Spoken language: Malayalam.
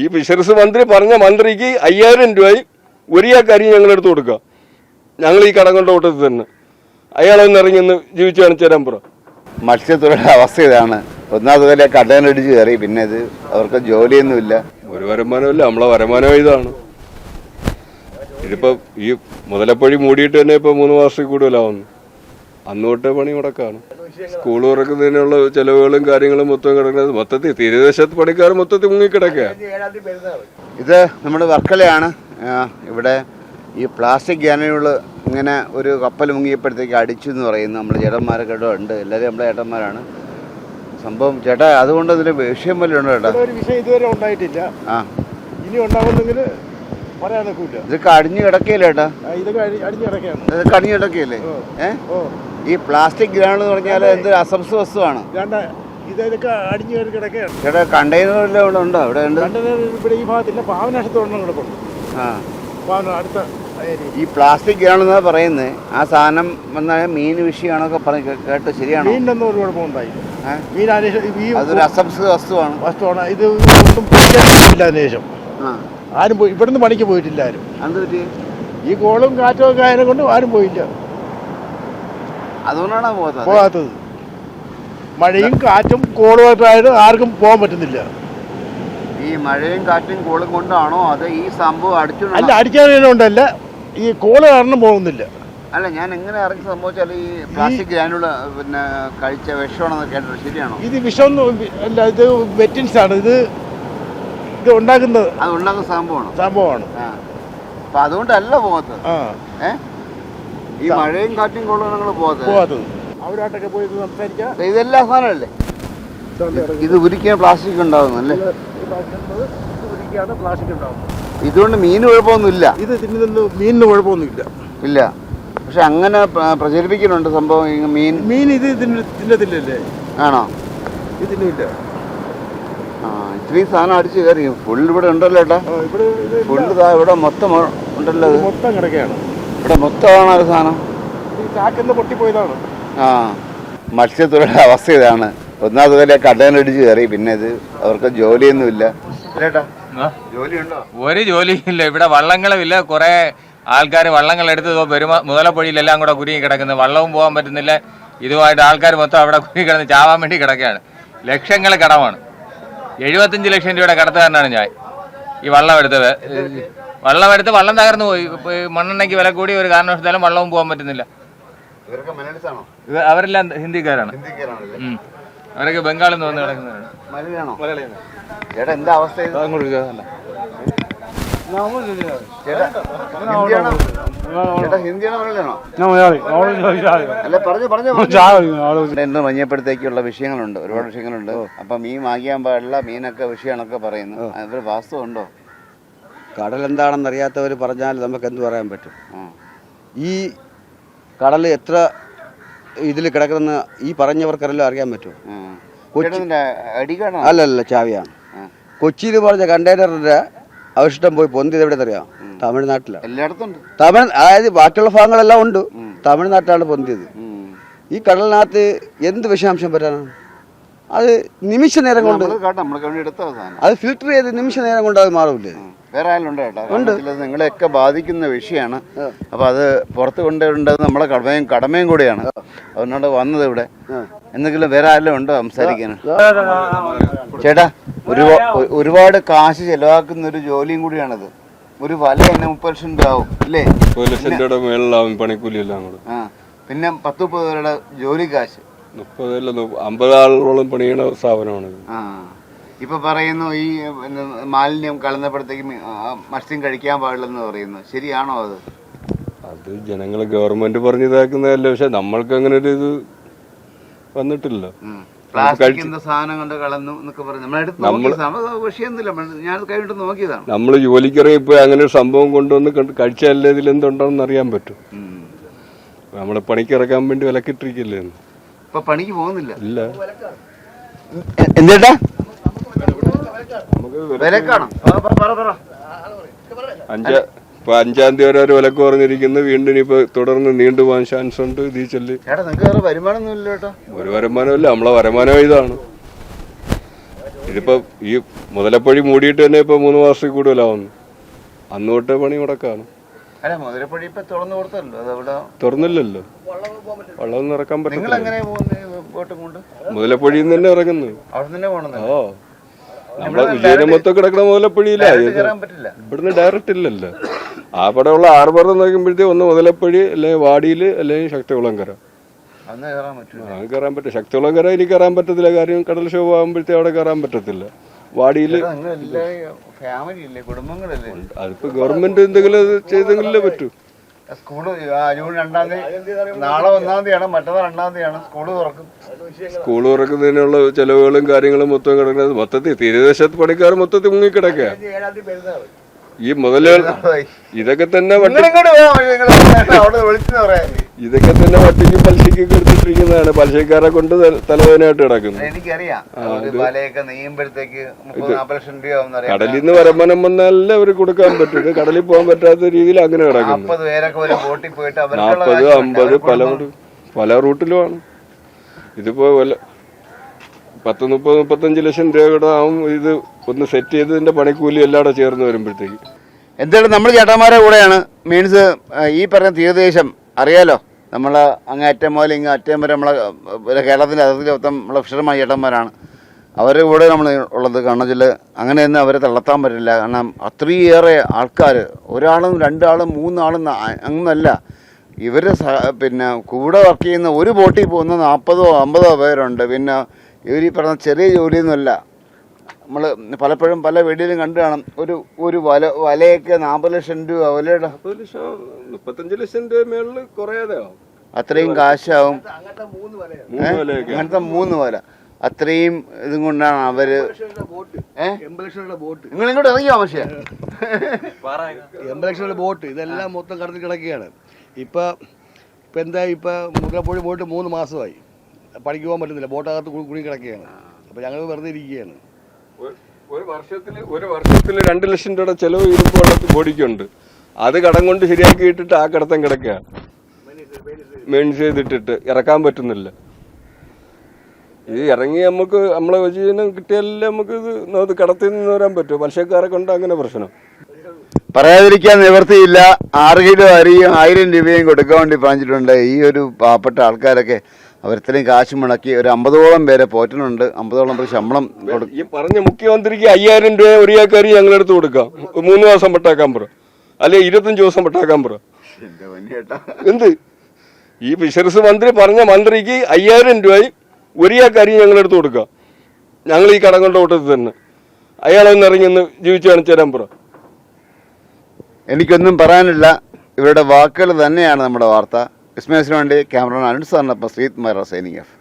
ഈ ഫിഷറീസ് മന്ത്രി പറഞ്ഞ മന്ത്രിക്ക് 5000 രൂപയും ഒരിയാൾക്ക് അരി ഞങ്ങളെടുത്ത് കൊടുക്കുക. ഞങ്ങൾ ഈ കടം കൊണ്ട ഓട്ടത്തിൽ തന്നെ അയാളൊന്ന് ഇറങ്ങി ഒന്ന് ജീവിച്ചു കാണിച്ചു തരാൻ പറ. മത്സ്യത്തൊഴിലാളിയുടെ അവസ്ഥ ഇതാണ്. ഒന്നാമത് വില കടലിടിച്ച് കയറി, പിന്നെ ഇത് അവർക്ക് ജോലിയൊന്നുമില്ല, ഒരു വരുമാനമില്ല. നമ്മളെ വരുമാനം ഇതാണ്. ഇതിപ്പോ ഈ മുതലപ്പഴി മൂടിയിട്ട് തന്നെ ഇപ്പൊ 3 മാസത്തിൽ കൂടുതലാവുന്നു. അന്ന് തൊട്ടേ പണി മുടക്കാണ്. സ്കൂൾ തുറക്കുന്നതിനുള്ള ചെലവുകളും കാര്യങ്ങളും മൊത്തം കിടക്കുന്നത് മൊത്തത്തിൽ തീരദേശത്ത് പണിക്കാർ മൊത്തത്തിൽ മുങ്ങിക്കിടക്കുക. ഇത് നമ്മുടെ വർക്കലയാണ്. ഇവിടെ ഈ പ്ലാസ്റ്റിക് ക്യാനുകൾ ഇങ്ങനെ ഒരു കപ്പൽ മുങ്ങിയപ്പോഴത്തേക്ക് അടിച്ചു എന്ന് പറയുന്നു. നമ്മൾ ചേട്ടന്മാരൊക്കെ ഉണ്ട്, എല്ലാവരും നമ്മുടെ ചേട്ടന്മാരാണ്. സംഭവം ചേട്ടാ, അതുകൊണ്ട് ഇതിന് വിഷയം വല്ലതും ഉണ്ടോ ചേട്ടാ? ഒരു വിഷയം ഇതുവരെ ഉണ്ടായിട്ടില്ല. ഇനി ഉണ്ടാവുന്നെങ്കിൽ പറയാൻ നോക്കൂല. ഇതൊക്കെ അടിഞ്ഞു കിടക്കയില്ലേ ചേട്ടാ? ഇതൊക്കെ അടിഞ്ഞു കിടക്കുകയാണ്. ഇതൊക്കെ അടിഞ്ഞു കിടക്കയില്ലേ? ഈ പ്ലാസ്റ്റിക് ഗ്രാനുകൾ എന്ന് പറഞ്ഞാൽ എന്തൊരു അസംസ്കൃത വസ്തുവാണ്. ഇതൊക്കെ അടിഞ്ഞു കയറി കിടക്കുകയാണ്. ചേട്ടാ, കണ്ടെയ്നറെല്ലാം ഇവിടെ ഉണ്ടോ? ഇവിടെ ഉണ്ട്. ഇവിടെ ഈ ഭാഗത്തില്ല, പാവനാശത്തോടെ കിടപ്പുണ്ട്. അടുത്ത ഈ പ്ലാസ്റ്റിക് ഗ്രാനെന്നാ പറയുന്നത്. ആ സാധനം വന്നാൽ മീൻ വിഷയമാണൊക്കെ കേട്ട് ശരിയാണോ? മീനിനൊന്നും ഒരു കുഴപ്പമുണ്ടായില്ല. അതൊരു അസംസ്കൃത വസ്തുവാണ്. ഇത് ഒന്നും പോയില്ല. അതിനുശേഷം ആരും പോയി ഇവിടുന്ന് പണിക്ക് പോയിട്ടില്ല ആരും. എന്ത് ഈ കോളും കാറ്റും ഒക്കെ ആയതിനെ കൊണ്ട് ആരും പോയില്ല. അതുകൊണ്ടാണ് പോകാത്തത്. മഴയും കാറ്റും കോളുമായിട്ടായത് ആർക്കും പോകാൻ പറ്റുന്നില്ല. ഈ മഴയും കാറ്റും കോളും കൊണ്ടാണോ അത് ഈ സംഭവം അടിച്ചു? അല്ല, അടിക്കാനുണ്ടല്ല, ഈ കോള് കാരണം പോകുന്നില്ല. അല്ല, ഞാൻ എങ്ങനെ ഇറങ്ങി സംഭവിച്ചാൽ ഈ പ്ലാസ്റ്റിക് ഗ്രാനുകൾ പിന്നെ കഴിച്ച വിഷമാണെന്ന് കേട്ടത് ശരിയാണോ? ഇത് വിഷമൊന്നും അല്ല, ഇത് വെറ്റിൻസ് ആണ്. ഇത് ഉണ്ടാക്കുന്നത്, അത് ഉണ്ടാക്കുന്ന സംഭവമാണ്. അപ്പൊ അതുകൊണ്ടല്ല പോകത്തത്. ഈ മഴയും കാറ്റും കോളും നിങ്ങൾ പോകാത്തത്. അവരായിട്ടൊക്കെ പോയി സംസാരിക്കാം. ഇതെല്ലാ സാധനമല്ലേ? ഇത് ഉരുക്കിയ പ്ലാസ്റ്റിക് ഉണ്ടാവുന്നല്ലേ? ഇതുകൊണ്ട് മീന് കുഴപ്പമൊന്നുമില്ല. ഇത് മീനിന് കുഴപ്പമൊന്നുമില്ല. ഇല്ല. പക്ഷെ അങ്ങനെ പ്രചരിപ്പിക്കുന്നുണ്ട് സംഭവം. മീൻ ഇത് തിന്നത്തില്ലല്ലേ? ആണോ? ഇത് തിന്നില്ല. ഇത്രയും സാധനം അടിച്ചു കയറി. ഫുള്ള് ഇവിടെ ഉണ്ടല്ലോ ചേട്ടാ. ഫുള്ള് ഇവിടെ മൊത്തം ഉണ്ടല്ലോ. മൊത്തം കിടക്കുകയാണ്. ഇവിടെ മൊത്തമാണ് ഒരു സാധനം. ചാക്കെന്ന് പൊട്ടിപ്പോയതാണ്. മത്സ്യത്തൊഴിലാളിയുടെ അവസ്ഥ ഇതാണ്. ഒന്നാമത് വില കടലിടിച്ച് കയറി, പിന്നെ ഇത് അവർക്ക് ജോലിയൊന്നുമില്ല. ഒരു ജോലിയില്ല. ഇവിടെ വള്ളങ്ങളുമില്ല. കുറെ ആൾക്കാർ വള്ളങ്ങൾ എടുത്ത് മുതലപ്പൊഴിയിലെല്ലാം കൂടെ കുരുങ്ങി കിടക്കുന്നത്. വള്ളവും പോകാൻ പറ്റുന്നില്ല. ഇതുമായിട്ട് ആൾക്കാർ മൊത്തം അവിടെ കുരുങ്ങി കിടന്ന് ചാവാൻ വേണ്ടി കിടക്കുകയാണ്. ലക്ഷങ്ങൾ കടമാണ്. 75 ലക്ഷം രൂപയുടെ കടത്തുകാരനാണ് ഞാൻ. ഈ വള്ളം വള്ളം തകർന്നു പോയി. മണ്ണെണ്ണയ്ക്ക് വില കൂടി ഒരു കാരണവശാലും വള്ളവും പോകാൻ പറ്റുന്നില്ല. അവരെല്ലാം ഹിന്ദിക്കാരാണ്. അവരൊക്കെ ബംഗാളിൽ നിന്ന് വന്ന് കിടക്കുന്നവരാണ്. മഞ്ഞപ്പോഴത്തേക്കുള്ള വിഷയങ്ങളുണ്ട്, ഒരുപാട് വിഷയങ്ങളുണ്ട്. അപ്പൊ മീൻ വാങ്ങിയാൻ പാടില്ല, മീനൊക്കെ വിഷയമാണൊക്കെ പറയുന്നു. അതൊരു വാസ്തവമുണ്ടോ? കടൽ എന്താണെന്ന് അറിയാത്തവർ പറഞ്ഞാൽ നമുക്ക് എന്ത് പറയാൻ പറ്റും? ഈ കടൽ എത്ര ഇതിൽ കിടക്കുന്ന ഈ പറഞ്ഞവർക്കെല്ലാം അറിയാൻ പറ്റും. അല്ലല്ല, ചാവിയാണ്. കൊച്ചിയിൽ പറഞ്ഞ കണ്ടെയ്നറിന്റെ അവശിഷ്ടം പോയി പൊന്തിയത് എവിടെ അറിയാം? തമിഴ്നാട്ടിലാണ്. എല്ലായിടത്തും അതായത് ബാക്കിയുള്ള ഭാഗങ്ങളെല്ലാം ഉണ്ട്. തമിഴ്നാട്ടിലാണ് പൊന്തിയത്. ഈ കടലിനകത്ത് എന്ത് വിഷാംശം വരാനാണ്? അത് നിമിഷ നേരം കൊണ്ട് അത് ഫിൽട്ടർ ചെയ്ത് നിമിഷ നേരം കൊണ്ട് അത് മാറില്ലേ? വേറെ ആയാലും ഉണ്ട്. നിങ്ങളെയൊക്കെ ബാധിക്കുന്ന വിഷയമാണ്. അപ്പൊ അത് പുറത്ത് കൊണ്ടുവരേണ്ടത് നമ്മളെ കടമയും കൂടിയാണ്. അതുകൊണ്ടാണ് വന്നത് ഇവിടെ. എന്തെങ്കിലും വേറെ ആരെല്ലാം ഉണ്ടോ സംസാരിക്കാൻ? ചേട്ടാ, ഒരുപാട് കാശ് ചെലവാക്കുന്ന ഒരു ജോലിയും കൂടിയാണത്. ഒരു വല തന്നെ 30 ലക്ഷം രൂപ ആവും അല്ലേ? 30 ലക്ഷം രൂപയുടെ മേളിലാവും പണിക്കൂലി എല്ലാം കൂടെ. പിന്നെ 10-30 പേരുടെ ജോലി കാശ്. 50 ആളോളം പണിയണ സ്ഥാപനമാണ്. ഇപ്പൊ പറയുന്നു ഈ മാലിന്യം കലർന്നപ്പോഴത്തേക്കും മത്സ്യം കഴിക്കാൻ പാടില്ലെന്ന് പറയുന്നു. ശരിയാണോ അത്? അത് ജനങ്ങൾ ഗവൺമെന്റ് പറഞ്ഞിതാക്കുന്നതല്ല. പക്ഷെ നമ്മൾക്ക് അങ്ങനെ ഒരു ഇത് വന്നിട്ടില്ല. പ്ലാസ്റ്റിക് സാധനം കൊണ്ട് കളന്നു എന്നൊക്കെ പറഞ്ഞു വിഷയമൊന്നുമില്ല. ഞാൻ കഴിഞ്ഞിട്ട് നോക്കിയതാണ്. നമ്മള് ജോലിക്കിറങ്ങിപ്പോ അങ്ങനെ ഒരു സംഭവം കൊണ്ടുവന്ന് കഴിച്ചാലേ ഇതിൽ എന്തുണ്ടോന്ന് അറിയാൻ പറ്റും. നമ്മളെ പണിക്കിറക്കാൻ വേണ്ടി വിലക്കിട്ടിരിക്കില്ലേ? ഇപ്പൊ പണിക്ക് പോകുന്നില്ല. ഇല്ല. എന്തേട്ടാ? ഇപ്പൊ 5-ാം തീയതി വരെ ഒരു വിലക്ക് പറഞ്ഞിരിക്കുന്നു. വീണ്ടും ഇപ്പൊ തുടർന്ന് നീണ്ടു പോകാൻ ചാൻസ് ഉണ്ട്. ഒരു വരുമാനമില്ല. നമ്മളെ വരുമാനം ഇതാണ്. ഇതിപ്പോ ഈ മുതലപ്പൊഴി മൂടിയിട്ട് തന്നെ ഇപ്പൊ 3 മാസത്തിൽ കൂടുതലാവുന്നു. അന്ന് തൊട്ട് പണി മുടക്കാണ്. അല്ല മുതലപ്പൊഴി ഇപ്പൊ തുറന്നു കൊടുത്തല്ലോ, അതവിടെ തുറന്നില്ലല്ലോ, വള്ളം ഇറക്കാൻ നിങ്ങൾ പറ്റില്ല. എങ്ങനെ പോകുന്നത് ബോട്ടും കൊണ്ട്? മുതലപ്പൊഴിയിൽ നിന്ന് തന്നെ ഇറങ്ങുന്നു. അവിടെ തന്നെ പോകണം. ഓ, നമ്മളെ വിജയനെ മൊത്തം കിടക്കണ മുതലപ്പൊഴിയില്ല, കയറാൻ പറ്റില്ല. ഇവിടുന്ന് ഡയറക്റ്റ് ഇല്ലല്ലോ. ആ പടമുള്ള ആർബർ നോക്കുമ്പോഴത്തേക്ക് ഒന്ന് മുതലപ്പൊഴി, അല്ലെങ്കിൽ വാടിയില്, അല്ലെങ്കിൽ ശക്തികുളങ്കര. അന്ന് കയറാൻ പറ്റില്ല. കയറാൻ പറ്റും. ശക്തികുളങ്കര എനിക്ക് കയറാൻ പറ്റത്തില്ല, കാര്യം കടൽ ക്ഷോഭ ആകുമ്പോഴത്തേക്ക് അവിടെ കയറാൻ പറ്റത്തില്ല. വാടിയില് ഫാമിലി ഇല്ലേ, കുടുംബങ്ങളല്ലേ? അതിപ്പോ ഗവൺമെന്റ് എന്തെങ്കിലും അത് ചെയ്തെങ്കിലേ പറ്റൂ. സ്കൂള് ജൂൺ 2-ാം തീയതി, നാളെ 1-ാം തീയതിയാണ്, മറ്റന്നാൾ 2-ാം തീയതിയാണ് സ്കൂള് തുറക്കും. സ്കൂൾ തുറക്കുന്നതിനുള്ള ചെലവുകളും കാര്യങ്ങളും മൊത്തം കിടക്കുന്നത് മൊത്തത്തിൽ തീരദേശത്ത് പണിക്കാർ മൊത്തത്തിൽ മുങ്ങിക്കിടക്കുക. ഈ മുതലുകൾ ഇതൊക്കെ തന്നെ ഇതൊക്കെ തന്നെ വട്ടിക്കും പലിശക്കൊക്കെ എടുത്തിട്ടിരിക്കുന്നതാണ്. പലിശക്കാരെ കൊണ്ട് തലവേദനയായിട്ട് കിടക്കുന്നു. എനിക്കറിയാം, വലയൊക്കെ നെയ്യുമ്പോഴത്തേക്ക് 30-40 ലക്ഷം രൂപ. കടലിൽ നിന്ന് വരുമാനം വന്നാലല്ലേ അവർ കൊടുക്കാൻ പറ്റും. കടലിൽ പോകാൻ പറ്റാത്ത രീതിയിൽ അങ്ങനെ കിടക്കുന്നു. 40 പേരൊക്കെ ഒരു ബോട്ടിൽ പോയിട്ട് 40, 50 പല റൂട്ടിലുമാണ്. ഇതിപ്പോ 10, 30, 35 ലക്ഷം രൂപ കൂടെ ആവും ഇത് ഒന്ന് സെറ്റ് ചെയ്തതിന്റെ പണിക്കൂലി എല്ലാടെ ചേർന്ന് വരുമ്പോഴത്തേക്ക്. എന്തായാലും നമ്മൾ ചേട്ടന്മാരെ കൂടെയാണ്. മീൻസ് ഈ പറഞ്ഞ തീരദേശം അറിയാലോ, നമ്മൾ അങ്ങേ അറ്റം മുതൽ ഇങ്ങ് അറ്റം വരെ നമ്മളെ കേരളത്തിൻ്റെ അതിർത്തി മൊത്തം നമ്മളെ ഫിഷർമാർ ചേട്ടന്മാരാണ്. അവരുടെ കൂടെ നമ്മൾ ഉള്ളത്. കാരണം വെച്ചാൽ അങ്ങനെ ഒന്നും അവരെ തള്ളത്താൻ പറ്റില്ല. കാരണം അത്രയേറെ ആൾക്കാർ, ഒരാളും 2 ആളും 3 ആളും അങ്ങനല്ല. ഇവർ പിന്നെ കൂടെ വർക്ക് ചെയ്യുന്ന ഒരു ബോട്ടിൽ പോകുന്ന 40 50 പേരുണ്ട്. പിന്നെ ഇവർ ഈ പറഞ്ഞ ചെറിയ ജോലിയൊന്നുമല്ല. നമ്മൾ പലപ്പോഴും പല വീഡിയോയിലും കണ്ടു കാണാം, ഒരു വലയൊക്കെ 40 ലക്ഷം രൂപ, വലയുടെ 35 ലക്ഷം രൂപ മേളിൽ കുറയാതെ അത്രയും കാശാവും. അങ്ങനത്തെ 3 വല അത്രയും ഇതും കൊണ്ടാണ് അവര്. 80 ലക്ഷം ബോട്ട് നിങ്ങൾ ഇങ്ങോട്ട് ഇറങ്ങിയോ? പക്ഷേ 80 ലക്ഷം ബോട്ട് ഇതെല്ലാം മൊത്തം കടത്തിൽ കിടക്കുകയാണ്. ഇപ്പം എന്താ, ഇപ്പം മുതലപ്പൊഴി പോയിട്ട് 3 മാസമായി, പണിക്ക് പോകാൻ പറ്റുന്നില്ല, ബോട്ടകത്ത് കുടുങ്ങി കിടക്കുകയാണ്. അപ്പം ഞങ്ങൾ വെറുതെ ഇരിക്കുകയാണ്. ഒരു വർഷത്തിൽ 2 ലക്ഷം രൂപയുടെ ചെലവ് ഇരുമ്പോഴത്ത് ബോഡിക്കുണ്ട്. അത് കടം കൊണ്ട് ശരിയാക്കി ഇട്ടിട്ട് ആ കിടത്തം കിടക്കുക, മെയിൻസ് ചെയ്തിട്ടിട്ട് ഇറക്കാൻ പറ്റുന്നില്ല. ഇത് ഇറങ്ങി നമുക്ക് നമ്മളെ ഉപജീവനം കിട്ടിയാലല്ലേ നമുക്ക് ഇത് കടത്തിൽ നിന്ന് വരാൻ പറ്റും. പലിശക്കാരെ കൊണ്ട് അങ്ങനെ പ്രശ്നം. പറയാതിരിക്കാൻ നിവൃത്തിയില്ല. 6 കിലോ അരിയും 1000 രൂപയും കൊടുക്കാൻ വേണ്ടി പറഞ്ഞിട്ടുണ്ട്. ഈ ഒരു പാവപ്പെട്ട ആൾക്കാരൊക്കെ അവരിത്രയും കാശ് മുടക്കി ഒരു 50ഓളം പേരെ പോറ്റുന്നുണ്ട്. 50ഓളം പേര് ശമ്പളം ഈ പറഞ്ഞ മുഖ്യമന്ത്രിക്ക് 5000 രൂപ ഒരു ഏക്കറി ഞങ്ങളെടുത്ത് കൊടുക്കാം. 3 മാസം പെട്ടാക്കാൻ പറ, അല്ലെ 25 ദിവസം പെട്ടാക്കാൻ പറ. എന്ത് ഈ ഫിഷറീസ് മന്ത്രി പറഞ്ഞ മന്ത്രിക്ക് 5000 രൂപയും ഒരു ഏക്കറി ഞങ്ങളെടുത്ത് കൊടുക്കാം. ഞങ്ങൾ ഈ കടം കൊണ്ട് ഓട്ടത്തിൽ തന്നെ അയാളൊന്ന് ഇറങ്ങി ഒന്ന് ജീവിച്ചു കാണിച്ചു തരാൻ പറ. എനിക്കൊന്നും പറയാനില്ല. ഇവരുടെ വാക്കുകൾ തന്നെയാണ് നമ്മുടെ വാർത്ത. വിസ്മയസിന് വേണ്ടി ക്യാമറമാൻ അരുൺ സാറിനൊപ്പം ശ്രീത് മൈറ സൈനിങ് ഓഫ്.